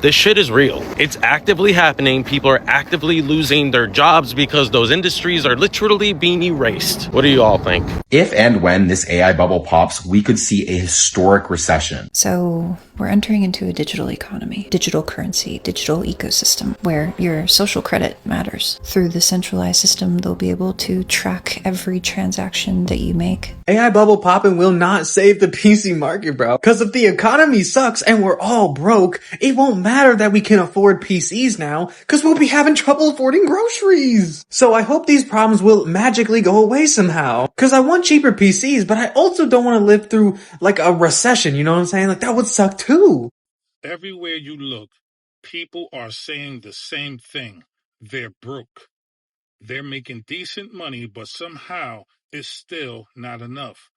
This shit is real. It's actively happening. People are actively losing their jobs because those industries are literally being erased. What do you all think? If and when this AI bubble pops, we could see a historic recession. So we're entering into a digital economy, digital currency, digital ecosystem, where your social credit matters. Through the centralized system, they'll be able to track every transaction that you make. AI bubble popping will not save the PC market, bro. Because if the economy sucks and we're all broke, it won't matter that we can afford PCs now, because we'll be having trouble affording groceries. So I hope these problems will magically go away somehow. Because I want cheaper PCs, but I also don't want to live through like a recession, you know what I'm saying? Like that would suck too. Everywhere you look, people are saying the same thing. They're broke. They're making decent money, but somehow it's still not enough.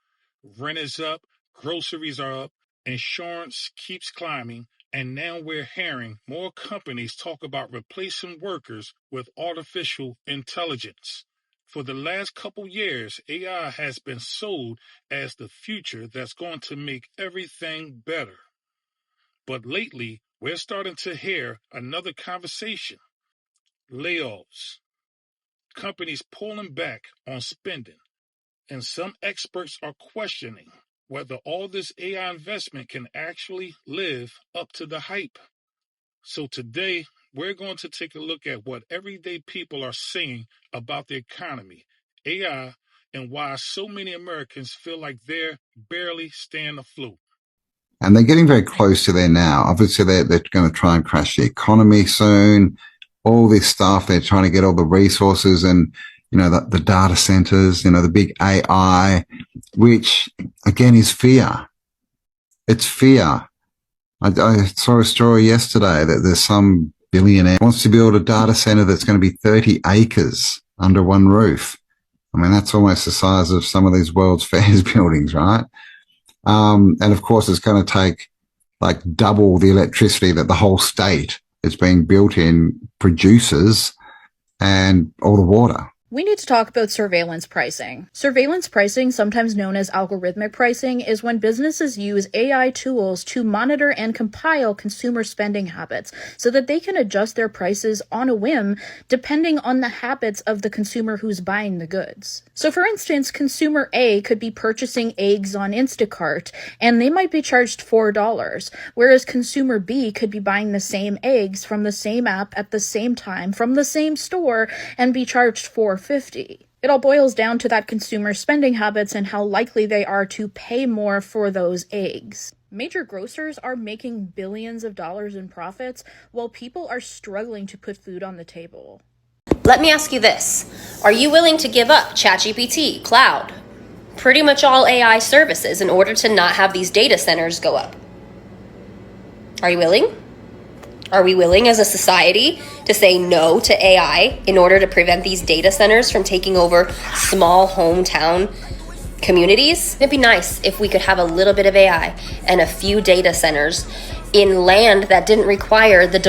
Rent is up, groceries are up, insurance keeps climbing, and now we're hearing more companies talk about replacing workers with artificial intelligence. For the last couple years, AI has been sold as the future that's going to make everything better. But lately, we're starting to hear another conversation. Layoffs. Companies pulling back on spending. And some experts are questioning whether all this AI investment can actually live up to the hype. So today, we're going to take a look at what everyday people are saying about the economy, AI, and why so many Americans feel like they're barely staying afloat. And they're getting very close to there now. Obviously, they're going to try and crash the economy soon. All this stuff, they're trying to get all the resources and, you know, the data centers, you know, the big AI, which again is fear. It's fear. I saw a story yesterday that there's some billionaire wants to build a data center that's going to be 30 acres under one roof. I mean, that's almost the size of some of these World's Fairs buildings, right? And of course, it's going to take like double the electricity that the whole state it's being built in produces and all the water. We need to talk about surveillance pricing. Surveillance pricing, sometimes known as algorithmic pricing, is when businesses use AI tools to monitor and compile consumer spending habits so that they can adjust their prices on a whim depending on the habits of the consumer who's buying the goods. So for instance, consumer A could be purchasing eggs on Instacart and they might be charged $4, whereas consumer B could be buying the same eggs from the same app at the same time from the same store and be charged $4.50. It all boils down to that consumer spending habits and how likely they are to pay more for those eggs. Major grocers are making billions of dollars in profits while people are struggling to put food on the table. Let me ask you this. Are you willing to give up ChatGPT, cloud, pretty much all AI services in order to not have these data centers go up? Are you willing? Are we willing as a society to say no to AI in order to prevent these data centers from taking over small hometown communities? It'd be nice if we could have a little bit of AI and a few data centers in land that didn't require the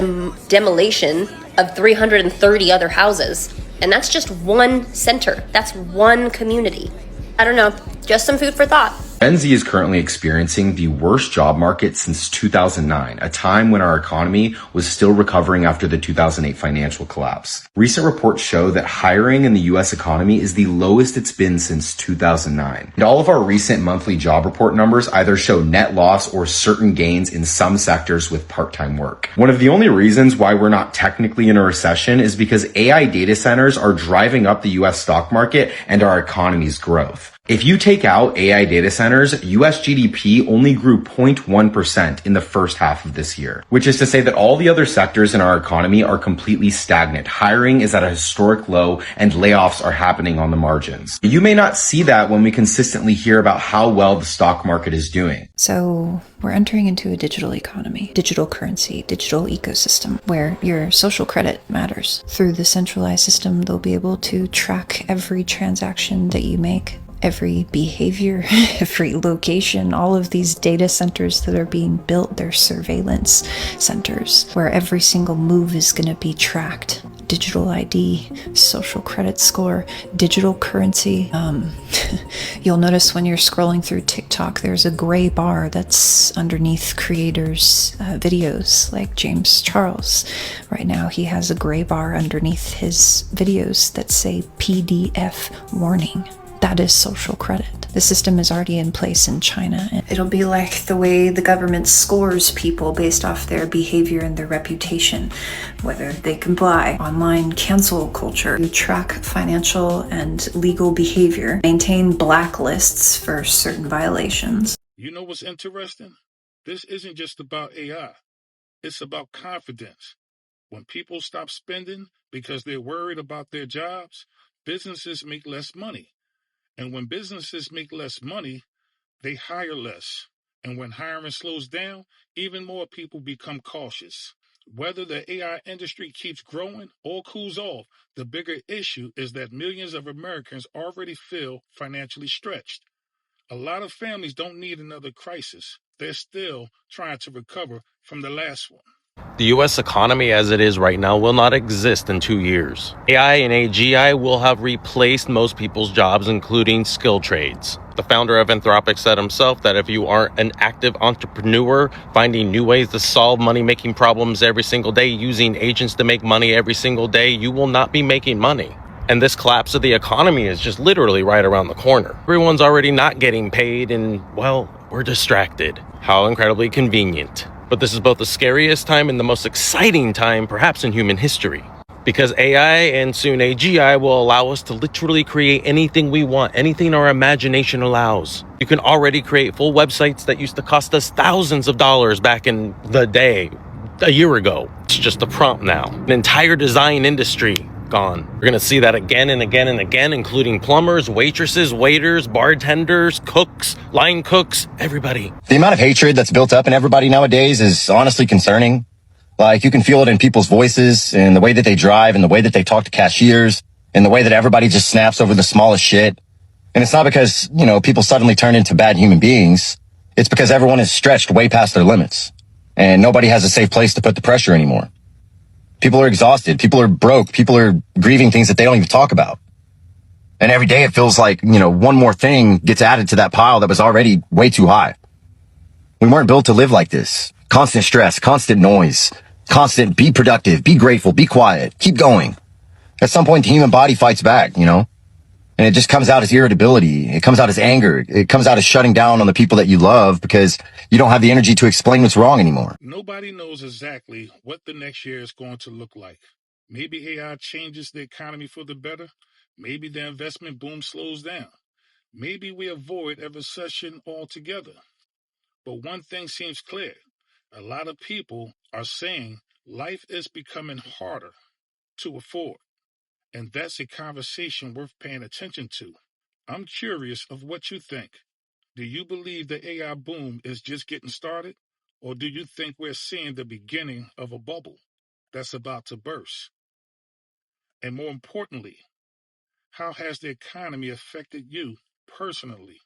demolition of 330 other houses. And that's just one center. That's one community. I don't know, just some food for thought. Gen Z is currently experiencing the worst job market since 2009, a time when our economy was still recovering after the 2008 financial collapse. Recent reports show that hiring in the US economy is the lowest it's been since 2009. And all of our recent monthly job report numbers either show net loss or certain gains in some sectors with part-time work. One of the only reasons why we're not technically in a recession is because AI data centers are driving up the US stock market and our economy's growth. If you take out AI data centers, US GDP only grew 0.1% in the first half of this year, which is to say that all the other sectors in our economy are completely stagnant. Hiring is at a historic low and layoffs are happening on the margins. You may not see that when we consistently hear about how well the stock market is doing. So we're entering into a digital economy, digital currency, digital ecosystem, where your social credit matters. Through the centralized system, they'll be able to track every transaction that you make, every behavior, every location, all of these data centers that are being built, they're surveillance centers where every single move is going to be tracked. Digital ID, social credit score, digital currency. You'll notice when you're scrolling through TikTok, there's a gray bar that's underneath creators' videos, like James Charles. Right now, he has a gray bar underneath his videos that say PDF warning. That is social credit. The system is already in place in China. It'll be like the way the government scores people based off their behavior and their reputation, whether they comply. Online cancel culture. You track financial and legal behavior, maintain blacklists for certain violations. You know what's interesting? This isn't just about AI. It's about confidence. When people stop spending because they're worried about their jobs, businesses make less money. And when businesses make less money, they hire less. And when hiring slows down, even more people become cautious. Whether the AI industry keeps growing or cools off, the bigger issue is that millions of Americans already feel financially stretched. A lot of families don't need another crisis. They're still trying to recover from the last one. The US economy as it is right now will not exist in 2 years. AI and AGI will have replaced most people's jobs, including skilled trades. The founder of Anthropic said himself that if you aren't an active entrepreneur, finding new ways to solve money-making problems every single day, using agents to make money every single day, you will not be making money. And this collapse of the economy is just literally right around the corner. Everyone's already not getting paid and, well, we're distracted. How incredibly convenient. But this is both the scariest time and the most exciting time, perhaps in human history. Because AI and soon AGI will allow us to literally create anything we want, anything our imagination allows. You can already create full websites that used to cost us thousands of dollars back in the day, a year ago. It's just a prompt now. An entire design industry gone. We're going to see that again and again and again, including plumbers, waitresses, waiters, bartenders, cooks, line cooks, everybody. The amount of hatred that's built up in everybody nowadays is honestly concerning. Like, you can feel it in people's voices, in the way that they drive, in the way that they talk to cashiers, in the way that everybody just snaps over the smallest shit. And it's not because, people suddenly turn into bad human beings. It's because everyone is stretched way past their limits. And nobody has a safe place to put the pressure anymore. People are exhausted. People are broke. People are grieving things that they don't even talk about. And every day it feels like, one more thing gets added to that pile that was already way too high. We weren't built to live like this. Constant stress, constant noise, constant be productive, be grateful, be quiet, keep going. At some point, the human body fights back, and it just comes out as irritability. It comes out as anger. It comes out as shutting down on the people that you love because you don't have the energy to explain what's wrong anymore. Nobody knows exactly what the next year is going to look like. Maybe AI changes the economy for the better. Maybe the investment boom slows down. Maybe we avoid a recession altogether. But one thing seems clear. A lot of people are saying life is becoming harder to afford. And that's a conversation worth paying attention to. I'm curious of what you think. Do you believe the AI boom is just getting started? Or do you think we're seeing the beginning of a bubble that's about to burst? And more importantly, how has the economy affected you personally?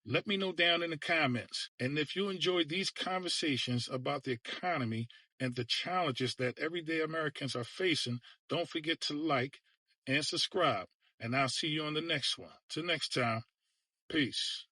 Let me know down in the comments. And if you enjoyed these conversations about the economy and the challenges that everyday Americans are facing, don't forget to like and subscribe. And I'll see you on the next one. Till next time, peace.